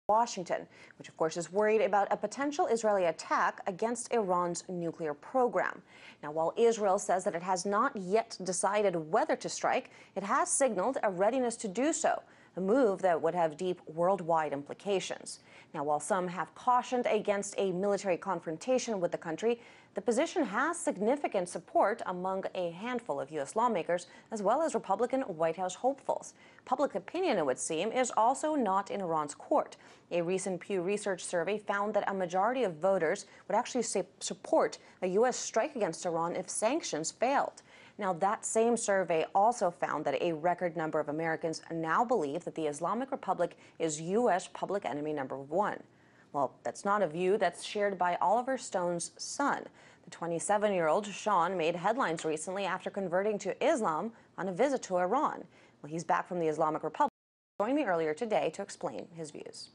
Washington, which of course is worried about a potential Israeli attack against Iran's nuclear program. Now, while Israel says that it has not yet decided whether to strike, it has signaled a readiness to do so, a move that would have deep worldwide implications. Now, while some have cautioned against a military confrontation with the country, the position has significant support among a handful of U.S. lawmakers, as well as Republican White House hopefuls. Public opinion, it would seem, is also not in Iran's court. A recent Pew Research survey found that a majority of voters would actually support a U.S. strike against Iran if sanctions failed. Now, that same survey also found that a record number of Americans now believe that the Islamic Republic is U.S. public enemy number one. Well, that's not a view that's shared by Oliver Stone's son. The 27-year-old Sean made headlines recently after converting to Islam on a visit to Iran. Well, he's back from the Islamic Republic. He joined me earlier today to explain his views.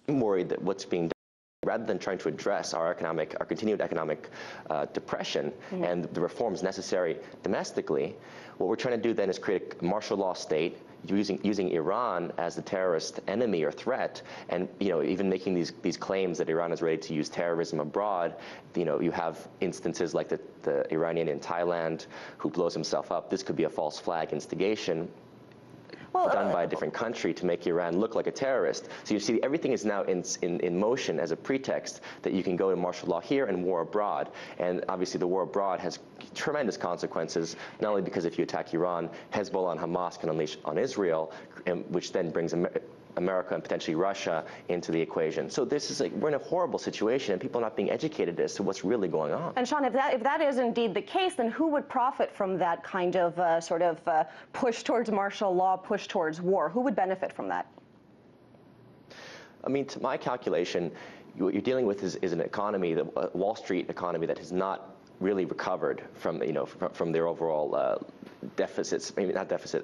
I'm worried that what's being done, rather than trying to address our continued economic depression and the reforms necessary domestically, what we're trying to do then is create a martial law state using Iran as the terrorist enemy or threat, and even making these claims that Iran is ready to use terrorism abroad. You have instances like the Iranian in Thailand who blows himself up. This could be a false flag instigation done by a different country to make Iran look like a terrorist. So you see, everything is now in motion as a pretext that you can go to martial law here and war abroad. And obviously the war abroad has tremendous consequences, not only because if you attack Iran, Hezbollah and Hamas can unleash on Israel, which then brings America and potentially Russia into the equation. So this is we're in a horrible situation, and people are not being educated as to what's really going on. And Sean, if that is indeed the case, then who would profit from that kind of push towards martial law, push towards war? Who would benefit from that? I mean, to my calculation, what you're dealing with is an economy, the Wall Street economy, that has not really recovered from from their overall deficits, maybe not deficit,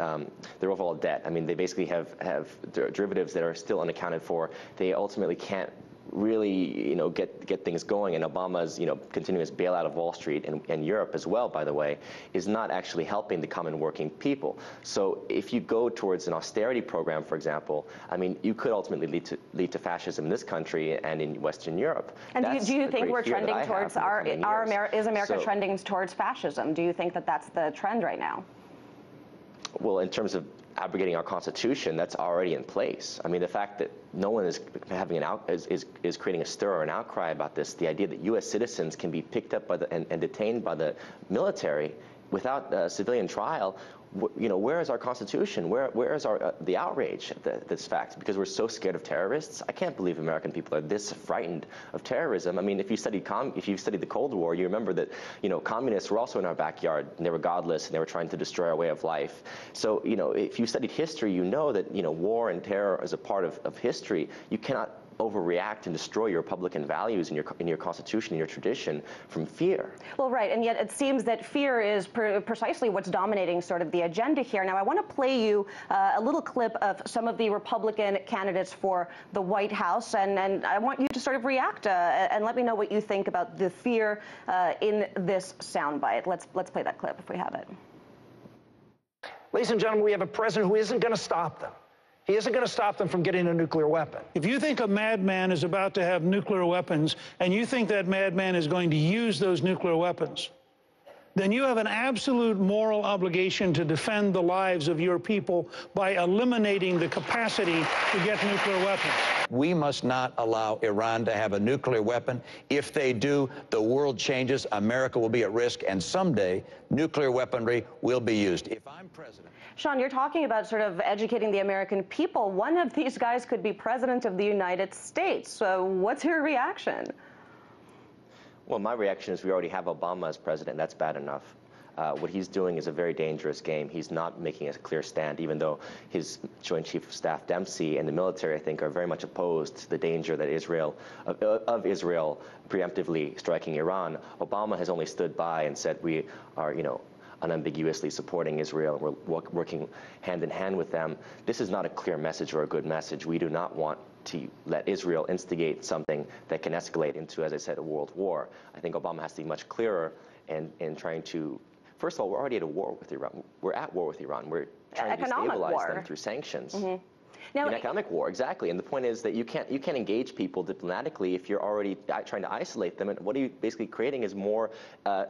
their overall debt. I mean, they basically have derivatives that are still unaccounted for. They ultimately can't really get things going, and Obama's continuous bailout of Wall Street and Europe as well, by the way, is not actually helping the common working people. So if you go towards an austerity program, for example, I mean, you could ultimately lead to fascism in this country and in Western Europe. And do you think we're trending towards is America trending towards fascism? Do you think that that's the trend right now? Well, in terms of abrogating our Constitution, that's already in place. I mean, the fact that no one is having is creating a stir or an outcry about this, the idea that U.S. citizens can be picked up by and detained by the military without a civilian trial, where is our Constitution? Where is the outrage at this fact? Because we're so scared of terrorists. I can't believe American people are this frightened of terrorism. I mean, if you studied the Cold War, you remember that communists were also in our backyard, and they were godless, and they were trying to destroy our way of life. So if you studied history, you know that war and terror is a part of history. You cannot overreact and destroy your Republican values in your Constitution and your tradition from fear. Well, right, and yet it seems that fear is precisely what's dominating sort of the agenda here. Now, I want to play you a little clip of some of the Republican candidates for the White House, and I want you to sort of react and let me know what you think about the fear in this soundbite. Let's play that clip if we have it. Ladies and gentlemen, we have a president who isn't going to stop them. He isn't going to stop them from getting a nuclear weapon. If you think a madman is about to have nuclear weapons, and you think that madman is going to use those nuclear weapons, then you have an absolute moral obligation to defend the lives of your people by eliminating the capacity to get nuclear weapons. We must not allow Iran to have a nuclear weapon. If they do, the world changes, America will be at risk, and someday nuclear weaponry will be used. If I'm president... Sean, you're talking about sort of educating the American people. One of these guys could be president of the United States. So what's your reaction? Well, my reaction is we already have Obama as president. That's bad enough. What he's doing is a very dangerous game. He's not making a clear stand, even though his Joint Chief of Staff Dempsey and the military, I think, are very much opposed to the danger that Israel preemptively striking Iran. Obama has only stood by and said we are, unambiguously supporting Israel. We're working hand in hand with them. This is not a clear message or a good message. We do not want to let Israel instigate something that can escalate into, as I said, a world war. I think Obama has to be much clearer in trying to, first of all, we're already at a war with Iran. We're at war with Iran. We're trying to destabilize them through sanctions. Now, an economic war, exactly. And the point is that you can't engage people diplomatically if you're already trying to isolate them. And what are you basically creating is more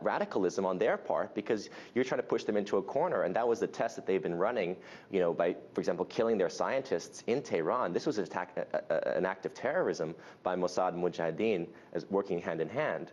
radicalism on their part, because you're trying to push them into a corner. And that was the test that they've been running, by, for example, killing their scientists in Tehran. This was an act of terrorism by Mossad and Mujahideen, as working hand in hand.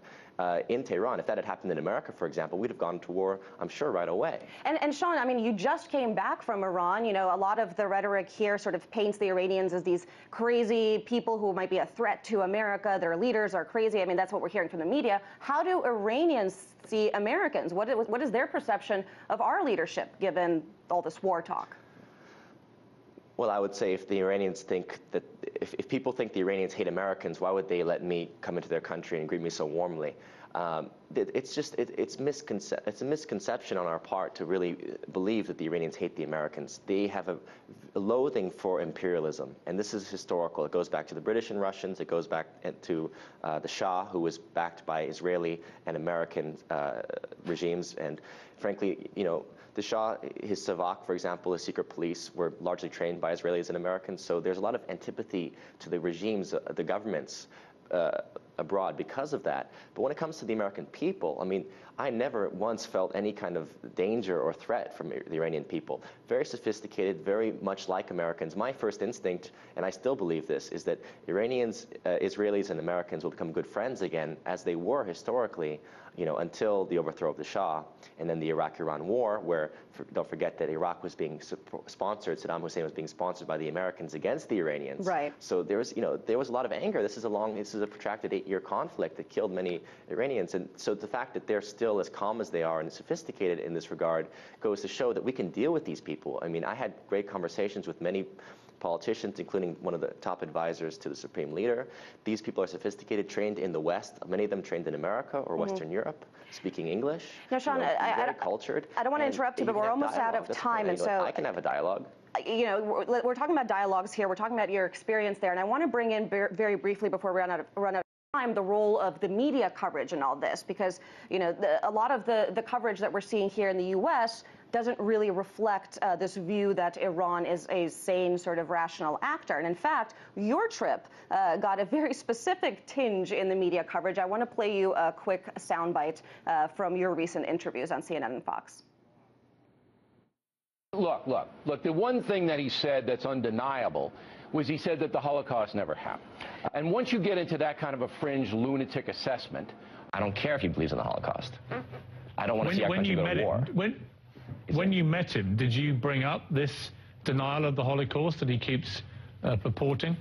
In Tehran. If that had happened in America, for example, we'd have gone to war, I'm sure, right away. And Sean, I mean, you just came back from Iran. A lot of the rhetoric here sort of paints the Iranians as these crazy people who might be a threat to America. Their leaders are crazy. I mean, that's what we're hearing from the media. How do Iranians see Americans? What is their perception of our leadership, given all this war talk? Well, I would say if the Iranians think that, if people think the Iranians hate Americans, why would they let me come into their country and greet me so warmly? It's a misconception on our part to really believe that the Iranians hate the Americans. They have a loathing for imperialism, and this is historical. It goes back to the British and Russians. It goes back to the Shah, who was backed by Israeli and American regimes. And frankly, the Shah, his Savak, for example, his secret police were largely trained by Israelis and Americans. So there's a lot of antipathy to the regimes, the governments abroad because of that. But when it comes to the American people, I mean, I never once felt any kind of danger or threat from the Iranian people. Very sophisticated, very much like Americans. My first instinct, and I still believe this, is that Iranians, Israelis, and Americans will become good friends again, as they were historically, until the overthrow of the Shah, and then the Iraq-Iran war, where, don't forget that Iraq was being sponsored, Saddam Hussein was being sponsored by the Americans against the Iranians. Right. So there was a lot of anger. This is a protracted 8-year conflict that killed many Iranians. And so the fact that they're still as calm as they are and sophisticated in this regard goes to show that we can deal with these people. I mean, I had great conversations with many politicians, including one of the top advisors to the Supreme Leader. These people are sophisticated, trained in the West, many of them trained in America or Western Europe, speaking English. Now, Sean, very cultured. I don't want to interrupt you, but we're almost out of time, and so I can have a dialogue. We're talking about dialogues here. We're talking about your experience there, and I want to bring in very briefly before we run out of time the role of the media coverage in all this, because a lot of the coverage that we're seeing here in the U.S. doesn't really reflect this view that Iran is a sane, sort of rational actor. And in fact, your trip got a very specific tinge in the media coverage. I want to play you a quick soundbite from your recent interviews on CNN and Fox. Look, the one thing that he said that's undeniable was he said that the Holocaust never happened. And once you get into that kind of a fringe lunatic assessment, I don't care if he believes in the Holocaust. I don't want to see our country go to war. When you met him, did you bring up this denial of the Holocaust that he keeps purporting?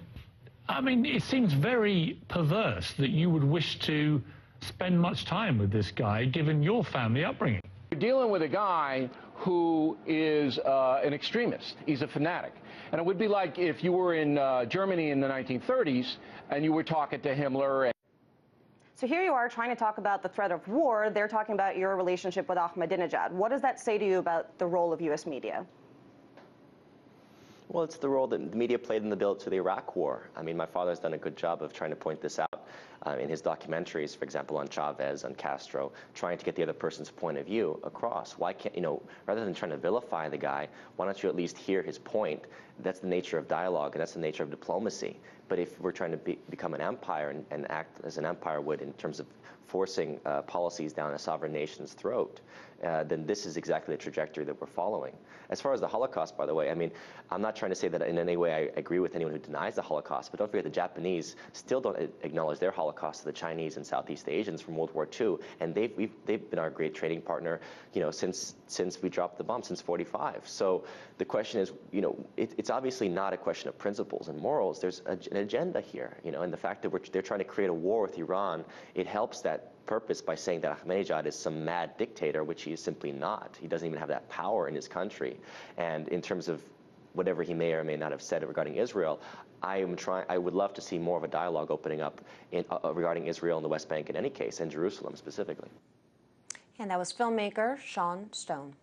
I mean, it seems very perverse that you would wish to spend much time with this guy, given your family upbringing. You're dealing with a guy who is an extremist. He's a fanatic. And it would be like if you were in Germany in the 1930s and you were talking to Himmler. So here you are trying to talk about the threat of war. They're talking about your relationship with Ahmadinejad. What does that say to you about the role of U.S. media? Well, it's the role that the media played in the build to the Iraq War. I mean, my father's done a good job of trying to point this out in his documentaries, for example, on Chavez, on Castro, trying to get the other person's point of view across. Why can't, rather than trying to vilify the guy, why don't you at least hear his point? That's the nature of dialogue, and that's the nature of diplomacy. But if we're trying to become an empire and act as an empire would in terms of forcing policies down a sovereign nation's throat, then this is exactly the trajectory that we're following. As far as the Holocaust, by the way, I mean, I'm not trying to say that in any way I agree with anyone who denies the Holocaust, but don't forget the Japanese still don't acknowledge their Holocaust to the Chinese and Southeast Asians from World War II, and they've been our great trading partner, since we dropped the bomb, since '45. So the question is, it's obviously not a question of principles and morals. There's an agenda here, and the fact that they're trying to create a war with Iran, it helps that purpose by saying that Ahmadinejad is some mad dictator, which he is simply not. He doesn't even have that power in his country. And in terms of whatever he may or may not have said regarding Israel, I would love to see more of a dialogue opening up regarding Israel and the West Bank in any case, and Jerusalem specifically. And that was filmmaker Sean Stone.